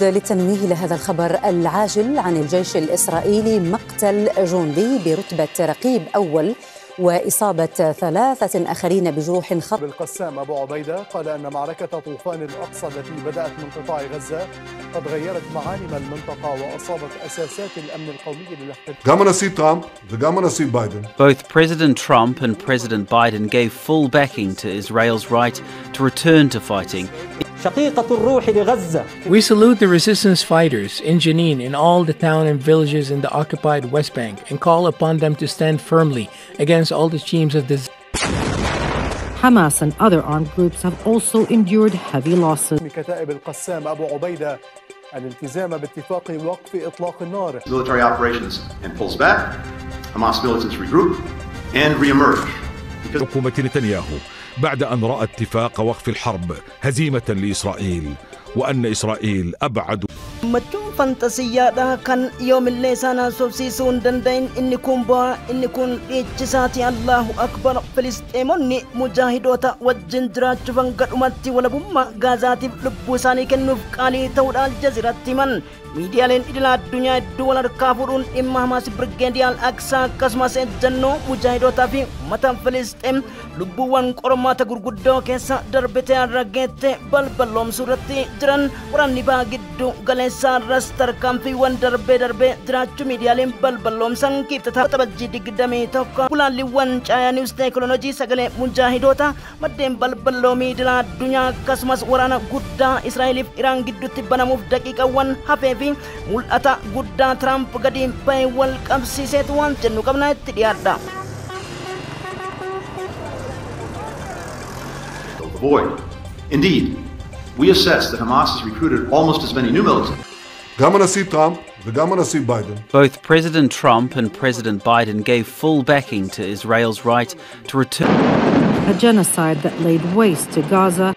لتنويه لهذا الخبر العاجل عن الجيش الإسرائيلي مقتل جندي برتبة رقيب أول وإصابة 3 آخرين بجروح خطيرة. القسام أبو عبيدة قال أن معركة طوفان الأقصى التي بدأت من قطاع غزة قد غيرت معالم المنطقة وأصابت أساسات الأمن القومي للاحتلال. Both President Trump and President Biden gave full backing to Israel's right to return to fighting. We salute the resistance fighters in Jenin in all the towns and villages in the occupied West Bank and call upon them to stand firmly against all the schemes of this. Hamas and other armed groups have also endured heavy losses. كتائب القسام أبو عبيدة الالتزام باتفاق وقف إطلاق النار. Military operations and pulls back. Hamas militants regroup and reemerge. حكومة نتنياهو بعد أن رأى اتفاق وقف الحرب هزيمة لإسرائيل وأن إسرائيل أبعد. متون فانتسيا ده كان يوم اللي سانا سوسيسون دندين إني كومبا إني كون إتشساتي الله أكبر فلسطيني مجاهدوتا والجندرات فانقر أمتي ولا بما غازاتي لبوساني كنوف قالي تورا الجزيرة تمن ميديا لين إلى الدنيا الدولار كافرون إما هماس برغندي الأقصى كسماس جنو مجاهدوتا في متن فلسطين لبوان قرمات غرغدو كيسا دربتي الرغيت بلبلوم سورتي جران وران نبا جدو غليسا رستر كامفي وان دربي جراچو ميديا لين بلبلوم سنكيف تتبجي دقدامي توقع بلان لوان چايا نيوز تكنولوجي سغلي مجاهدوتا مدين بلبلومي دلا الدنيا كسماس ورانا غدا إسرائيل إيران جدو تبناموف دقيقة وان حفيفي ملأتا غدا ترامب قديم باي والقبسي سيتوان جنو قبنا اتديادا. Indeed, we assess that Hamas has recruited almost as many new militants. Both President Trump and President Biden gave full backing to Israel's right to return. A genocide that laid waste to Gaza.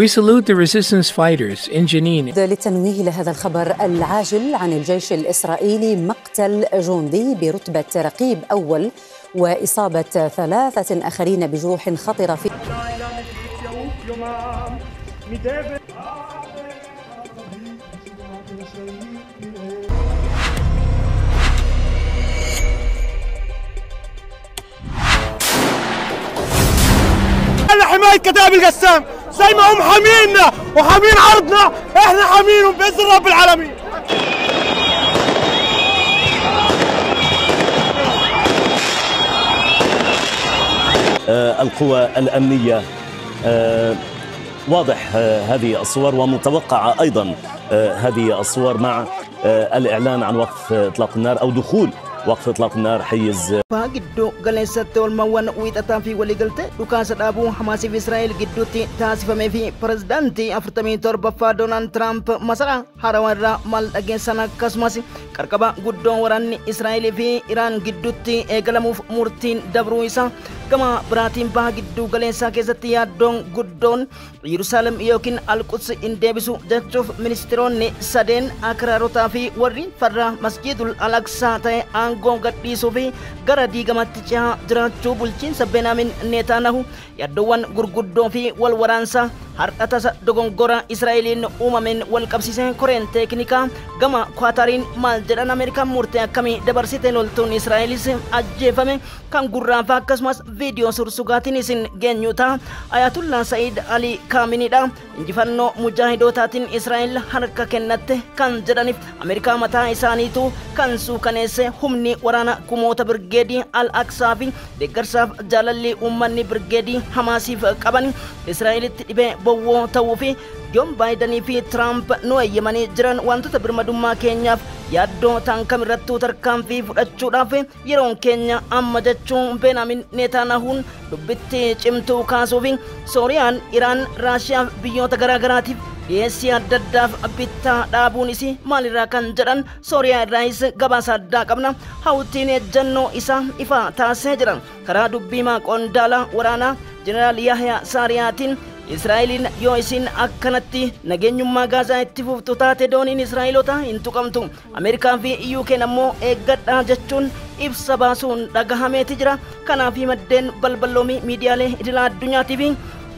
We salute the resistance fighters in Jenin. لتنويه لهذا الخبر العاجل عن الجيش الإسرائيلي مقتل جندي برتبة رقيب أول وإصابة 3 آخرين بجروح خطيرة في حماية كتائب القسام زي ما هم حاميننا وحامين عرضنا احنا حامينهم بإذن رب العالمين. القوى الأمنية واضح هذه الصور ومتوقعة أيضا هذه الصور مع الإعلان عن وقف إطلاق النار أو دخول وقف إطلاق النار حيز فجدو جلست والموان ويتأتى في وليقلت لكاسة أبو حماس في إسرائيل جدوتي تاسف ما في بريزيدنتي أفرتمي تربة دونالد ترامب مثلا هروان مال أجنسنا كاسماسي كركبا جدو وراني إسرائيل في إيران جدوتي إجلاموف مورتين دبرويسا كما براتين بها جدو جلسة كيستي يادون جدون يروسالم يوكين القدس إن ديبسو جاتشوف منستروني سدين أكراروتا في ورين فرا مسجد الأقصى تاي أنغو غديسو في gara diigamatti jiraachuu bulchiinsa Benaamin Netanyahu yaaddoowwan gurguddoo fi wal waraansa har'atasa dogongora Israa'eliin uumameen wal qabsiisee koreen teeknikaa gama Qaatariin maal jedhan Ameerikaan murtee akkamii dabarsitee loltuun Israa'elis ajjeefame kan gurraafa akkasumas viidiyoo sursugaatiin isin geenyu ta'a. Ayatullah Sa'iid Ali Kaaminiidha injifannoo mujaahidootaatiin Israa'el harka kennatte kan jedhaniif Ameerikaa mataa isaaniitu kan suukaneesse humni waraana kumoota birgeedii Al-Aqsaa fi deeggarsaaf jaalalli uummanni birgeedii Hamaasiif qaban Israa'elitti dhibee bowwoo ta'uu fi Joon Baayidanii fi Tiraamp nu eeyyamanii jiran wantoota birmadummaa keenyaaf yaaddoo ta'an kamirrattuu tarkaanfii fudhachuudhaaf yeroon keenya amma jechuun Benaamin Netanyahuun dubbitti cimtuu kaasuu fi Sooriyaan, Iraan, Raashiyaa biyyoota garaagaraatiif dhiyeessii adda addaaf bittaa dhaabuun isii maalirraa kan jedhan Sooriyaa irraayis gabaasa addaa qabna. Hawtiin ejjannoo isaa ifa taasisee jira. Karaa dubbiimaa qondaala waraanaa Jeneraal Yahyaa Saariyaatiin Israa'eliin yoo isin akkanatti nageenyummaa Gaazaa itti fuftu taate dooniin Israa'eloota hin tuqamtu. Ameerikaa fi UK ammoo eeggadhaa jechuun ibsa baasuun dhagahameeti jira. Kanaaf maddeen balballoomii miidiyaalee idil addunyaatiif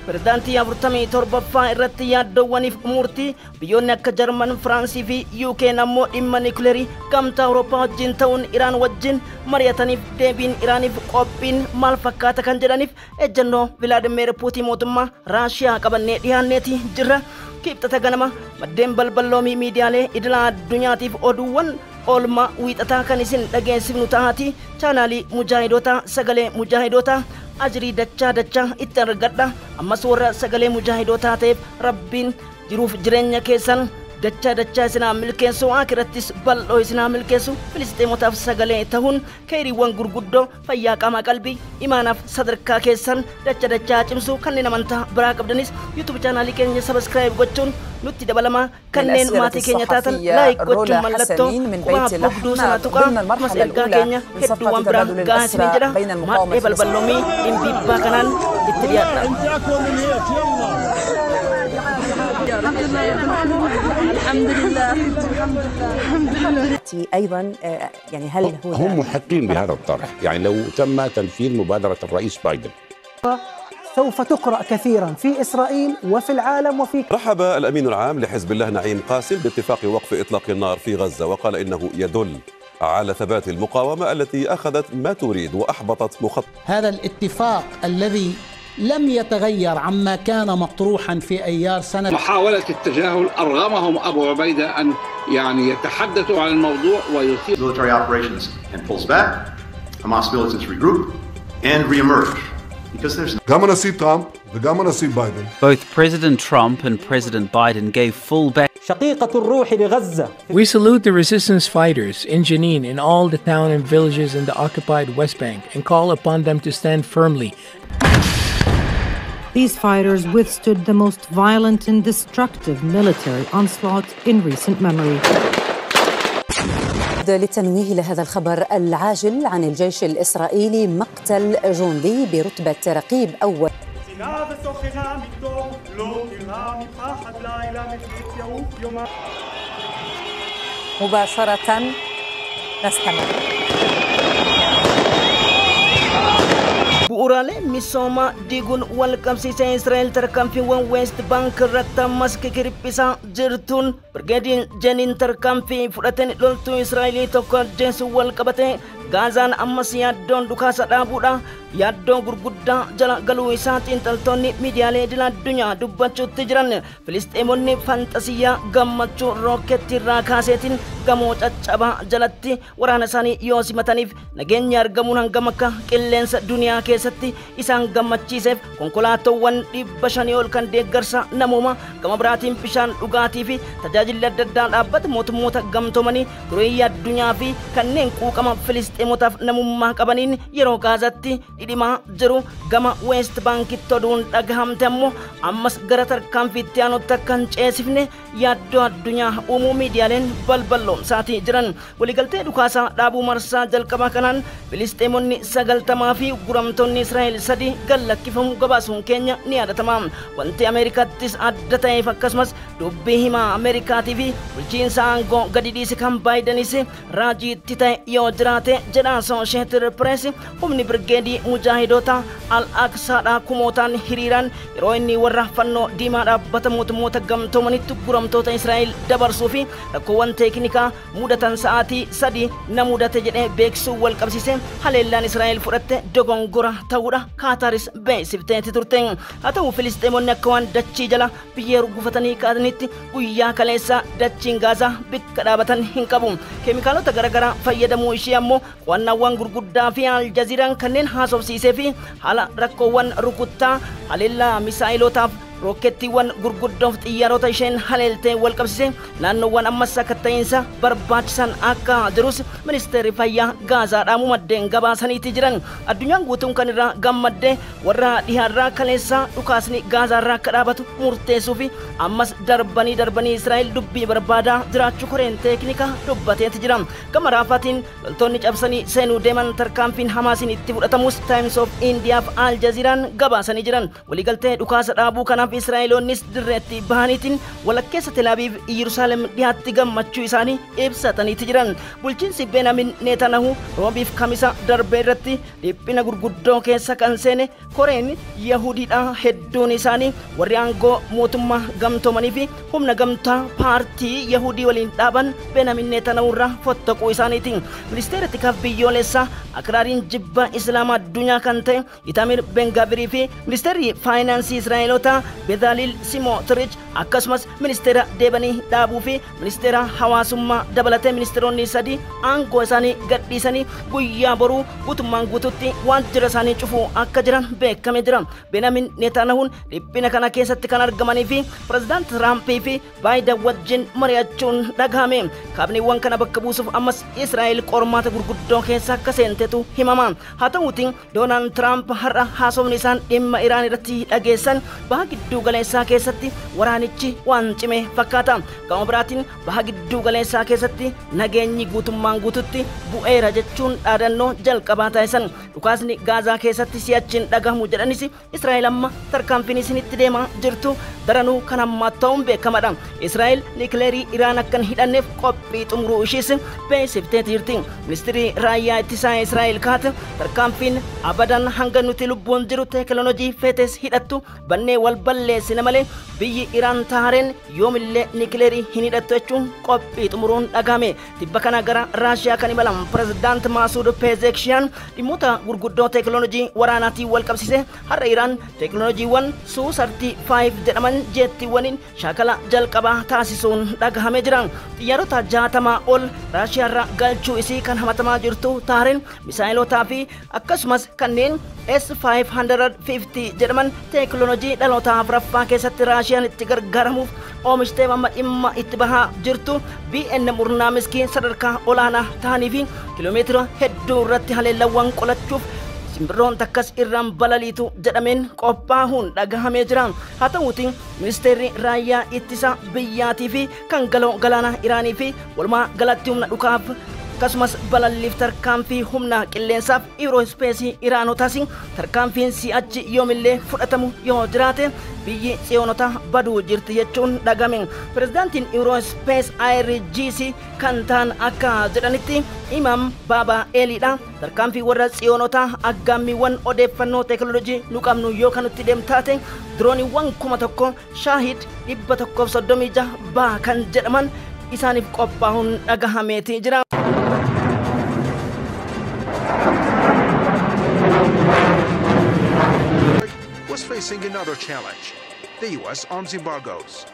pirezidaantii 47ffaa irratti yaaddoowwaniif murtii biyyoonni akka Jarman, Firaansii fi UK ammoo dhimma niikuleerii gamtaa Awurooppaa wajjin ta'uun Iraan wajjin mari'ataniif deebiin Iraaniif qophiin maal fakkaata kan jedhaniif ejjennoo Vilaadimeer Puutiin mootummaa Raashiyaa qabannee dhiyaanneeti jirra. Kibxata ganama maddeen balballoomii miidiyaalee idila addunyaatiif oduuwwan oolmaa wiixataa kan isin dhageessifnu ta'aati. Chaanaalii Mujaahidoota Sagalee Mujaahidoota ajrii dachaa itti argadha. Ammas warra Sagalee Mujaahidootaa ta'eef Rabbiin jiruuf jireenya keessan dachaa isinaa milkeessu akirattis bal'oo isinaa milkeessu Filisxeemotaaf sagalee ta'uun keeriiwwan gurguddoo fayyaa qaamaa qalbii imaanaaf sadarkaa keessan dachaa cimsu kanneen amantaa biraa qabdanis YouTube chaanaalii keenya subscribe gochuun nutti dabalamaa kanneen maatii keenya taatan like gochuun mallattoo quba bugduu sana tuqaa mas ergaa keenya hedduuwwan biraa gaasini jedha maadhee balballoomii dhimbiibbaa kanaan itti dhiyaadha. الحمد لله ايضا يعني هل هو هم محقين بهذا الطرح، يعني لو تم تنفيذ مبادره الرئيس بايدن سوف تقرأ كثيرا في إسرائيل وفي العالم وفي. رحب الأمين العام لحزب الله نعيم قاسم باتفاق وقف إطلاق النار في غزة، وقال إنه يدل على ثبات المقاومة التي أخذت ما تريد وأحبطت مخطط. هذا الاتفاق الذي لم يتغير عما كان مطروحا في أيار سنة. محاولة التجاهل أرغمهم أبو عبيدة أن يعني يتحدثوا عن الموضوع ويثير. Military operations and pulls back. Hamas militants regroup and reemerge because there's. גם הנשיא טראמפ וגם הנשיא ביידן. Both President Trump and President Biden gave full back. شقيقة الروح لغزة. We salute the resistance fighters in Jenin in all the town and villages in the occupied West Bank and call upon them to stand firmly. These fighters withstood the most violent and destructive military onslaught in recent memory. للتنويه لهذا الخبر العاجل عن الجيش الإسرائيلي مقتل جندي برتبة رقيب أول. مباشرة نستمر. bu'uuraalee misoomaa diiguun wal qabsiisee Israa'el tarkaanfiiwwan West Bank irratti ammas kikiriphisaa jirtuun Birgeediin Jeniin tarkaanfii fudhateen loltuu Israa'elii tokko ajjeesuun wal qabate Gaazaan ammas yaaddoon dhukaasa dhaabuudha. Yaaddoon gurguddaa jala galuu isaa xiinxaltoonni miidiyaalee idil addunyaa dubbachuutti jiran. Filisxeemonni fantasiyyaa gammachuu rooketti irraa kaaseetiin gamoo caccabaa jalatti waraana isaanii yoo simataniif nageenya argamuun hangam akka qilleensa duniyaa keessatti isaan gammachiiseef konkolaatawwan 500 ol kan deeggarsa namooma gama biraatiin bishaan dhugaatii fi tajaajilli adda addaa dhaabbata mootummoota gamtoomanii dureeyyii addunyaa fi kanneen quuqama Filisxeemotaaf namummaa qabaniin yeroo Gaazatti dhidhimaa jiru gama West Bankitti oduun dhagahamte ammoo ammas gara tarkaanfiitti aanutti akka hin ceesifne yaaddoo addunyaa uumuu miidiyaaleen balballoomsaatii jiran. Waliigaltee dhukaasaa dhaabuu marsaa jalqabaa kanaan Filisxeemonni 90 fi guramtoonni Israa'el 3 gallakkifamu gabaasuun keenya ni yaadatama. Wanti Ameerikaattis adda ta'eef akkasumas dubbii himaa Ameerikaatii fi bulchiinsa aangoo gadi dhiise kan Baayidenis raajiitti ta'e yoo jiraate jedha Associated Press. Humni Birgeedii Mujaahidoota Al-Aqsaadhaa kumootaan hiriiraan yeroo inni warra fannoo diimaa dhaabbata mootummoota gamtoomanitti guramtoota Israa'el dabarsuu fi rakkoowwan teeknikaa mudatan sa'aatii 3 na mudate jedhee beeksisuu wal qabsiise haleellaan Israa'el fudhatte dogongora ta'uudha Kaataaris beeksifteetti turte. Haa ta'u Filisxeemonni akka waan dachii jala biyyee rugufatanii kaatanitti guyyaa kaleessa dachiin Gaazaa bikka dhaabatan hin qabu. Keemikaalota garaagaraa fayyadamuu ishee ammoo qo'annaawwan gurguddaa fi Aljaziiraan kanneen haasofsiisee fi haala rakkoowwan rukuttaa haleellaa misaa'ilotaaf rookettiiwwan gurguddoof xiyyaarota isheen haleeltee wal qabsiise naannoowwan ammas akka ta'insa barbaachisan akka jirus ministeerri fayyaa Gaazaadhaa maddeen gabaasaniitii jiran. Addunyaan guutuun kan irraa gammaddee warra dhihaarraa kaleessaa dhukaasni Gaazaarraa akka dhaabatu murteessuu fi ammas darbanii Israa'el dubbii barbaadaa jiraachuu koreen teeknikaa dubbateetti jira. Gama raafaatiin loltoonni cabsanii seenuu deeman tarkaanfiin Hamaasiin itti fudhatamus Times of India fi Aljaziiraan gabaasanii jiran. Waliigaltee dhukaasa dhaabuu kanaaf Kanaaf Israa'eloonnis dirreetti bahaniitiin walakkeessa Tel Aviv Yerusaalem dhiyaatti gammachuu isaanii ibsataniiti jiran. Bulchiinsi Benjamin Netanyahu roobiif kamisa darbee irratti dhiphina gurguddoo keessa kan seene Koreen Yahudiidha hedduun isaanii warri aangoo mootummaa gamtoomanii fi humna gamtaa paartii Yahudii waliin dhaaban Benjamin Netanyahu irraa fottaquu isaaniitiin. Ministeera tikaaf biyyoolessaa akraariin jibba Islaamaa addunyaa kan ta'e Itamir Ben-Gvirii fi ministeerri faayinaansii Israa'elotaa Bezaleel Smotrich akkasumas ministeera deebanii dhaabuu fi ministeera hawaasummaa dabalatee ministeeronni sadii aangoo isaanii gadhiisanii guyyaa boruu guutummaan guututti waajjira isaanii cufuu akka jiran beekamee jira. Benjamin Netanyahuun dhiphina kana keessatti kan argamanii fi pirezidaanti Tiraampii fi Baayiden wajjin mari'achuun dhagahame. Kaabiniiwwan kana bakka buusuuf ammas Israa'el qormaata gurguddoo keessa akka seentetu himama. Haa ta'uutiin Doonaald Tiraamp har'a haasofni isaan dhimma Iraan irratti dhageessan baha gidduu galeessaa keessatti waraanichi waan cime fakkaata. Gama biraatiin baha gidduu galeessaa keessatti nageenyi guutummaan guututti bu'eera jechuun dhaadannoo jalqabaa taasisan. Dhukaasni Gaazaa keessatti si'achiin dhagahamu jedhanis Israa'el amma tarkaanfiin isinitti deemaa jirtu daranuu kan hammaatu ta'uun beekamaadha. Israa'el nikileerii Iraan akka hin hidhanneef qophii xumuruu ishiis beeksiftee jirti. Ministeerri raayyaa ittisaa Israa'el kaate tarkaanfiin abadan hanga nuti lubbuun jiru teekinooloojii feetes hidhattu bannee wal balleessina malee biyyi Iraan tahareen yoomillee nikileerii hin hidhattu jechuun qophii xumuruun dhagahame. Tibba kana gara Raashiyaa kan imalan pirezidaanti Maasuud Pezekshiyan dhimmoota gurguddoo teekinooloojii waraanaatiin wal qabsiise har'a Iraan teekinooloojiiwwan Su-35 jedhaman jeettiiwwaniin shaakala jalqabaa taasisuun dhagahame jira. Xiyyaarota 60 ol Raashiyaarra galchuu isii kan hamatamaa jirtu tahareen misaayilotaa fi akkasumas kanneen S-550 jedhaman teekinooloojii dhaloota afuraffaa keessatti Raashiyaan itti gargaaramuuf oomishtee amma dhimma itti bahaa jirtu BN murnaa miskiin sadarkaa olaanaa ta'anii fi kiiloomeetira hedduu irratti haleellawwan qolachuuf simbirroon takkas irraan balaliitu jedhameen qophaa'uun dhagahamee jira. Haa ta'uutiin ministeerri raayyaa ittisa biyyaatii fi kan galoo galaana Iraanii fi walumaa galatti humna dhukaaf akkasumas balalliif tarkaanfii humna qilleensaaf Eurospeesii Iraanotaas tarkaanfiin si'achi yoomillee fudhatamu yoo jiraate biyyi tsiyoonota baduu jirti jechuun dhagame. Pirezidaantiin Eurospees IRGC kan ta'an akka jedhanitti Imam Baba Eliidha. Tarkaanfii warra tsiyoonota aggaammiiwwan odeeffannoo teekinooloojii nu qabnu yoo kan nutti deemtaate dirooniiwwan 1000 Shaahid 136 baa kan jedhaman isaaniif qophaa'uun dhagahameeti jira. Was facing another challenge, the U.S. arms embargoes.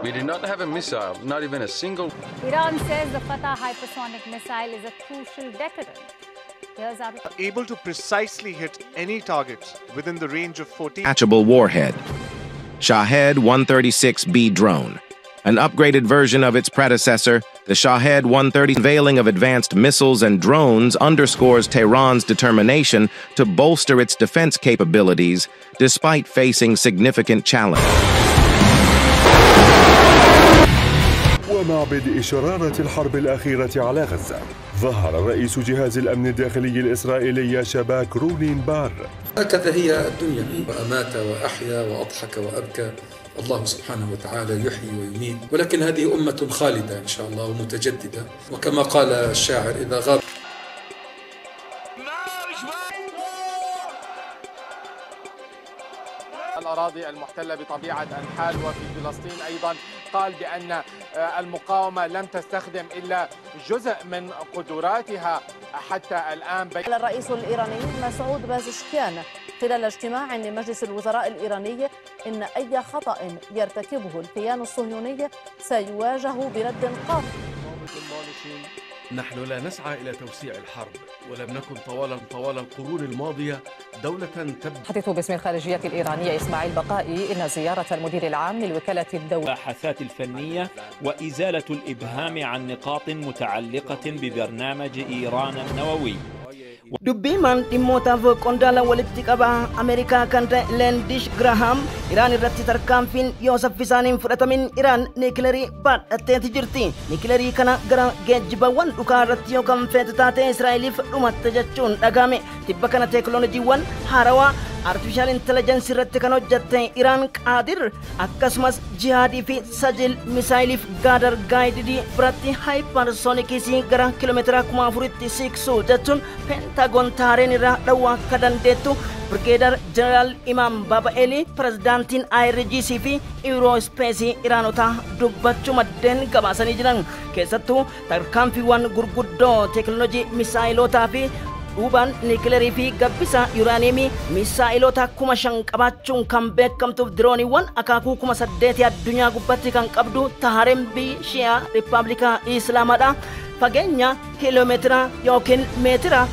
We did not have a missile, not even a single. Iran says the Fatah hypersonic missile is a crucial deterrent. Here's our... Able to precisely hit any targets within the range of 14... Detachable warhead. Shahed 136B drone. An upgraded version of its predecessor, the Shahed 130 unveiling of advanced missiles and drones underscores Tehran's determination to bolster its defense capabilities despite facing significant challenges. ومع بدء شرارة الحرب الأخيرة على غزة، ظهر رئيس جهاز الأمن الداخلي الإسرائيلي شباك رولين بار. هكذا هي الدنيا، وأمات وأحيا وأضحك وأبكى. الله سبحانه وتعالى يحيي ويميت، ولكن هذه أمة خالدة إن شاء الله ومتجددة، وكما قال الشاعر إذا غاب الأراضي المحتلة بطبيعة الحال. وفي فلسطين أيضا قال بأن المقاومة لم تستخدم إلا جزء من قدراتها حتى الآن. الرئيس الإيراني مسعود بازشكيان خلال اجتماع لمجلس الوزراء الإيراني إن أي خطأ يرتكبه الكيان الصهيوني سيواجه برد قاطع. نحن لا نسعى إلى توسيع الحرب، ولم نكن طوال القرون الماضية دولة حديث باسم الخارجية الإيرانية إسماعيل بقائي إن زيارة المدير العام للوكالة الدولية الباحثات الفنية وإزالة الإبهام عن نقاط متعلقة ببرنامج إيران النووي. dubbii man dhimmoota qondaala walitti qabaa Ameerikaa kan ta'e Leendish Graham Iraan irratti tarkaanfiin yoo saffisaan fudhatamin Iraan niikilarii baadhatteeti jirti. Niikilarii kana gara geejjibawwan dhukaa irratti yoo kan feetu taate Israa'eliif dhumatte jechuun dhagahame. Tibba kana teekinooloojiiwwan haarawaa artificial intelligence irratti kan hojjette Iraan Qaadir akkasumas jihaadii fi sajil misaayiliif gaadar gaayididii biratti haayiparsoonikisii gara kiiloomeetira 4,000tti siiqsu jechuun peentagoon taareen irraa dhawaa akka dandeettu Brigadier General Imam Baba'eli pirezidaantiin IRGC fi Eurospace Iraanota dubbachuu maddeen gabaasanii jiran. Keessattuu tarkaanfiiwwan gurguddoo teekinooloojii misaayilotaa fi dhuubaan niikilarii fi gabbisa yuuraaniyeemii misaayilota 5,000 qabaachuun kan beekamtuuf dirooniiwwan akaakuu 8,000 addunyaa gubbatti kan qabdu Tahareen Shi'a Rippaabilika Islaamaadha. Fageenya kiiloomeetira yookiin meetira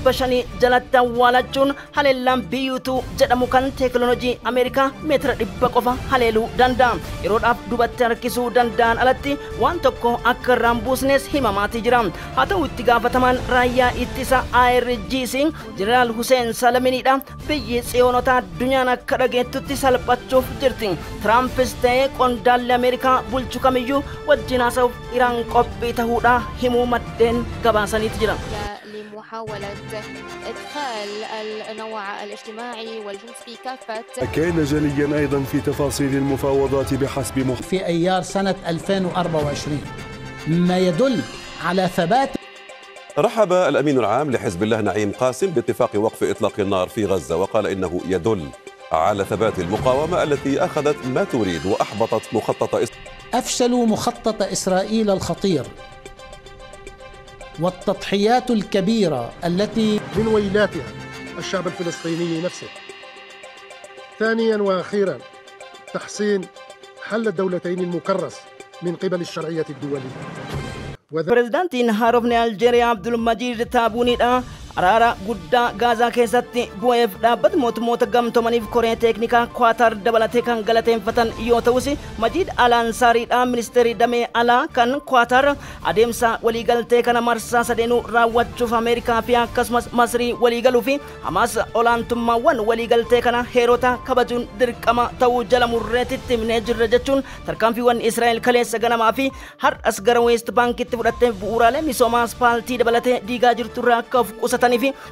500 jalatti awwaalachuun haleellaan biyyuutu jedhamu kan teekinooloojii Ameerikaa meetira 100 qofa haleeluu danda'a. Yeroodhaaf dubatti harkisuu danda'an alatti waan tokko akka irraan buusnes himamaatii jira. Haa ta'u itti gaafatamaan raayyaa ittisa IRGC Jeneraal Hussein Salaminiidha. Biyyi tsiyoonota addunyaan akka dhageettutti salphachuuf jirti. Tiraampis ta'ee qondaalli Ameerikaa bulchu kamiyyuu wajjin haasa'uuf Iraan qophii ta'uudha himuu maddeen gabaasaniiti jira. لمحاولة إدخال النوع الاجتماعي والجنس في كافة. كان جليا أيضا في تفاصيل المفاوضات بحسب في أيار سنة 2024 مما يدل على ثبات. رحب الأمين العام لحزب الله نعيم قاسم باتفاق وقف إطلاق النار في غزة وقال إنه يدل على ثبات المقاومة التي أخذت ما تريد وأحبطت مخطط أفشلوا مخطط إسرائيل الخطير والتضحيات الكبيرة التي من ويلاتها الشعب الفلسطيني نفسه. ثانيا وأخيرا تحسين حل الدولتين المكرس من قبل الشرعية الدولية. بريزيدانتين هاروفني ألجيريا عبد المجيد تابوني araara guddaa gaazaa keessatti bu'eef dhaabbata mootummoota gamtoomaniif koree teeknikaa kwaatar dabalatee kan galateeffatan yoo ta'us Majiid Al-Ansaariidha. Ministeerri damee alaa kan kwaatar adeemsa waliigaltee kana marsaa sadeenuu raawwachuuf Ameerikaa fi akkasumas Masrii waliigaluu fi Hamaas olaantummaawwan waliigaltee kana heerota kabajuun dirqama ta'uu jala murreetitti himnee jirra jechuun tarkaanfiiwwan Israa'el kaleessa ganamaa fi har'as gara West Bankitti fudhattee bu'uuraalee misoomaa aspaaltii dabalatee diigaa jirturraa akka of qusataniif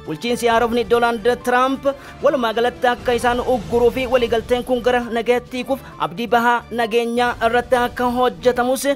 bulchiinsi haarofni Doonaald Tiraamp walumaa galatti akka isaan ugguruu fi waliigalteen kun gara nagaatti kuuf abdii bahaa nageenyaa irratti akka hojjetamus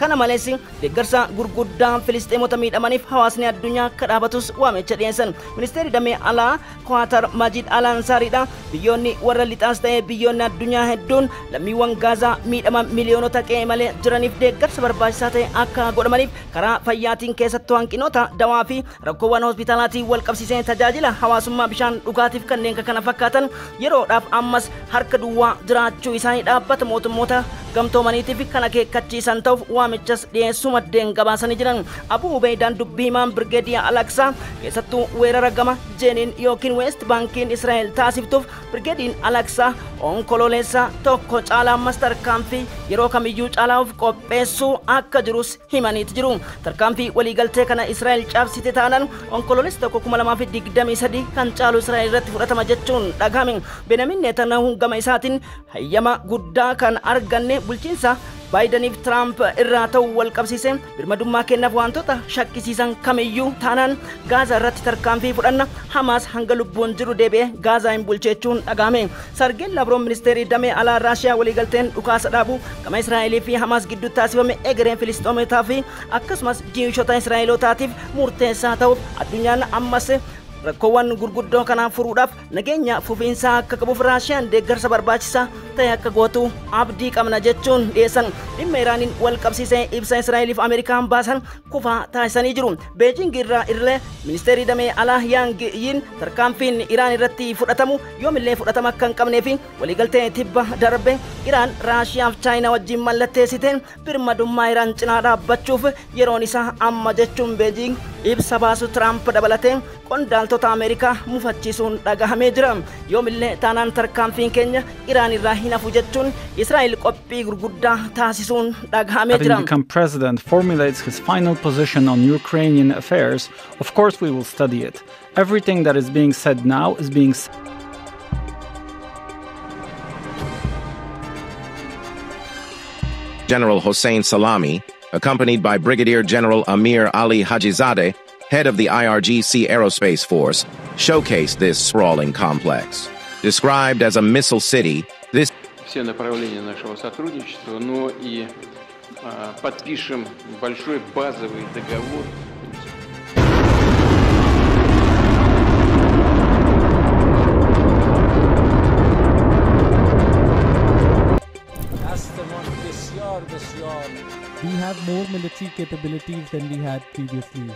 kana malees deeggarsa gurguddaa Filisxeemota miidhamaniif hawaasni addunyaa akka dhaabatus waamicha dhiyeessan. Ministeerri damee alaa Kwaatar Majiid Al-Ansaariidha. Biyyoonni warra lixaas ta'ee biyyoonni addunyaa hedduun lammiiwwan Gaazaa miidhama miliyoonota qe'ee malee jiraniif deeggarsa barbaachisaa ta'e akka godhamaniif karaa fayyaatiin keessattuu hanqinoota dawaa fi rakkoowwan hospitaalaatiin wal qabsiisee tajaajila hawaasummaa bishaan dhugaatiif kanneen kana fakkaatan yeroodhaaf ammas harka duwwaa jiraachuu isaanii dhaabbata mootummoota gamtoomaniitiif kan akeekkachiisan ta'uuf waamichas dhiyeessuu maddeen gabaasanii jiran. Abu Ubeydaan dubbiimaan Birgeediyaa Alaksaa keessattuu weerara gama Jeeniin yookiin West Bankiin Israa'el taasiftuuf Birgeediin Alaksaa onkololeessa tokko caalaa ammas tarkaanfii yeroo kamiyyuu caalaaf qopheessuu akka jirus himaniiti jiru. Tarkaanfii waliigaltee kana Israa'el cabsite taanaan onkololeessa tokko 2023 kan caalu Israa'el irratti fudhatama jechuun dhagahame. Benjamin Netanyahu gama isaatiin hayyama guddaa kan arganne bulchiinsa Baayidaniif Tiraamp irraa ta'uu wal qabsiisee birmadummaa kennaaf wantoota shakkisiisan kamiyyuu taanaan Gaazaa irratti tarkaanfii fudhanna Hamaas hanga lubbuun jiru deebi'ee Gaazaa hin bulcheechuun dhagahame. Sargeen Labroon ministeerii damee alaa Raashiyaa waliigalteen dhukaasa dhaabuu gama Israa'elii fi Hamaas gidduutti taasifame egereen Filisxeemotaa fi akkasumas jiishota Israa'elootaatiif murteessaa ta'uuf addunyaan ammas rakkoowwan gurguddoo kana furuudhaaf nageenya fufiinsaa akka qabuuf Raashiyaan deeggarsa barbaachisaa ta'e akka gootu abdii qabna jechuun dhiyeessan. Dhimma Iraaniin wal qabsiisee ibsa Israa'eliif Ameerikaan baasan kufaa taasisanii jiru. Beejing irraa illee ministeerri damee alaa Yang Yin tarkaanfiin Iraan irratti fudhatamu yoomillee fudhatama akka hin qabnee fi waliigaltee tibba darbe Iraan Raashiyaaf Chaayinaa wajjin mallatteessiteen birmadummaa Iraan cinaa dhaabbachuuf yeroon isaa amma jechuun Beejing ibsa baasu Tiraamp dabalatee qondaaltota Ameerikaa mufachiisuun dhagahamee jira. Yoomillee taanaan tarkaanfiin keenya Iraan irraa hin hafu jechuun Israa'el qophii gurguddaa taasisuun dhagahamee jira. Having become president formulates his final position on Ukrainian affairs, of course we will study it. Everything that is being said now is being General Hossein Salami, accompanied by Brigadier General Amir Ali Hajizadeh, head of the IRGC Aerospace Force, showcased this sprawling complex. Described as a missile city, this все направления нашего сотрудничества, но и подпишем большой базовый договор. We have more military capabilities than we had previously.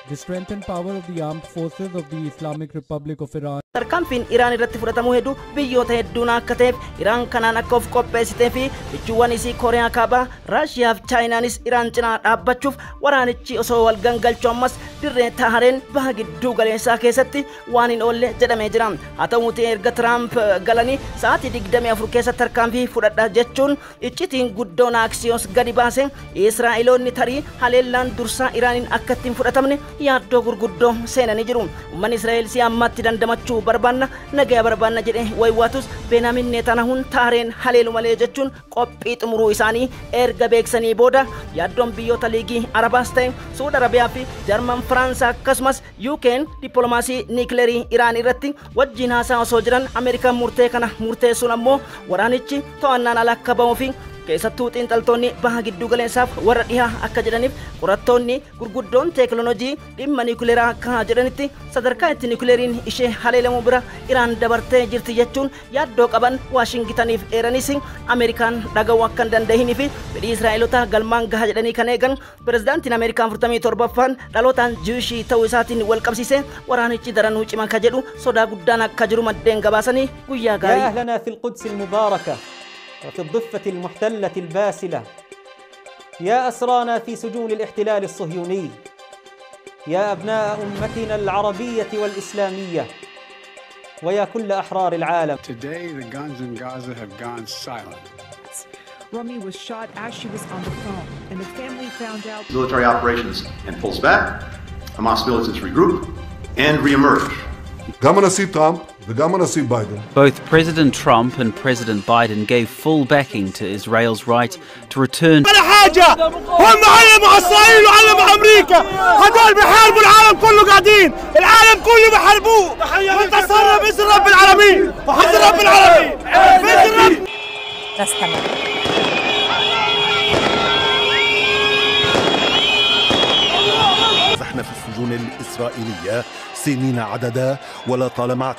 The strength and power of the armed forces of the Islamic Republic of Iran. Tarkaanfiin Iraan irratti fudhatamu hedduu biyyoota hedduun akka ta'eef Iraan kanaan akka of qopheessitee fi michuuwwan isii Kooriyaa Kaabaa, Raashiyaa fi Chaayinaanis Iraan cinaa dhaabbachuuf waraanichi osoo wal gangalchuu ammas dirree Tahareen baha gidduu galeessaa keessatti waan hin oolle jedhamee jira. Haa ta'uutii erga Tiraamp galanii sa'aatii 24 keessatti tarkaanfii fudhadha jechuun iccitiin guddoon Aksiyoos gadi baase Israa'eloonni tarii haleellaan dursaa Iraaniin akka ittiin fudhatamne yaaddoo gurguddoo seenanii jiru. Uummanni Israa'el si ammatti dandamachuu barbaanna nagaya barbaanna jedhe waywaatus Benaamin Netanyahuun Tahareen haleelu malee jechuun qophii xumuruu isaanii erga beeksanii booda yaaddoon biyyoota liigii Arabaas ta'e Suudi Arabiyaa fi Jarman, Faransaa akkasumas UK'n dippiloomaasii niikleerii Iraan irratti wajjin haasaa osoo jiran Ameerikaan murtee kana murteessuun ammoo waraanichi to'annaan ala akka ba'uu fi keessattuu xiinxaltoonni baha gidduu galeessaaf warra dhihaa akka jedhaniif qorattoonni gurguddoon teekinooloojii dhimma niikuleeraa akka jedhanitti sadarkaa itti niikuleeriin ishee haleelamuu bira Iraan dabartee jirti jechuun yaaddoo qaban Waashingitaniif eeranis Ameerikaan dhaga'uu akka hin danda'inii fi fedhii Israa'elotaa galmaan gaha jedhanii kan eegan pirezidaantiin Ameerikaa 47ffaan dhalootaan Jiwishii ta'uu isaatiin wal qabsiisee waraanichi daranuu cima ka jedhu sodaa guddaan akka jiru maddeen gabaasanii guyyaa gaarii. وفي الضفة المحتلة الباسلة يا أسرانا في سجون الاحتلال الصهيوني يا أبناء أمتنا العربية والإسلامية ويا كل أحرار العالم. Today the guns in Gaza have gone silent. Rami was shot as she was on the phone and the family found out. Military operations and pulls back. Hamas militants regroup and reemerge. גם הנשיא טראמפ וגם הנשיא ביידן. Both President Trump and President Biden gave full backing to Israel's right to return. ولا حاجة هم معلم مع إسرائيل وعلم مع أمريكا هدول بيحاربوا العالم كله قاعدين العالم كله بيحاربوه وانتصرنا بإذن رب العالمين وحسن رب العالمين بإذن رب. نستمر. نحن في السجون الإسرائيلية سنين عددا ولا طالما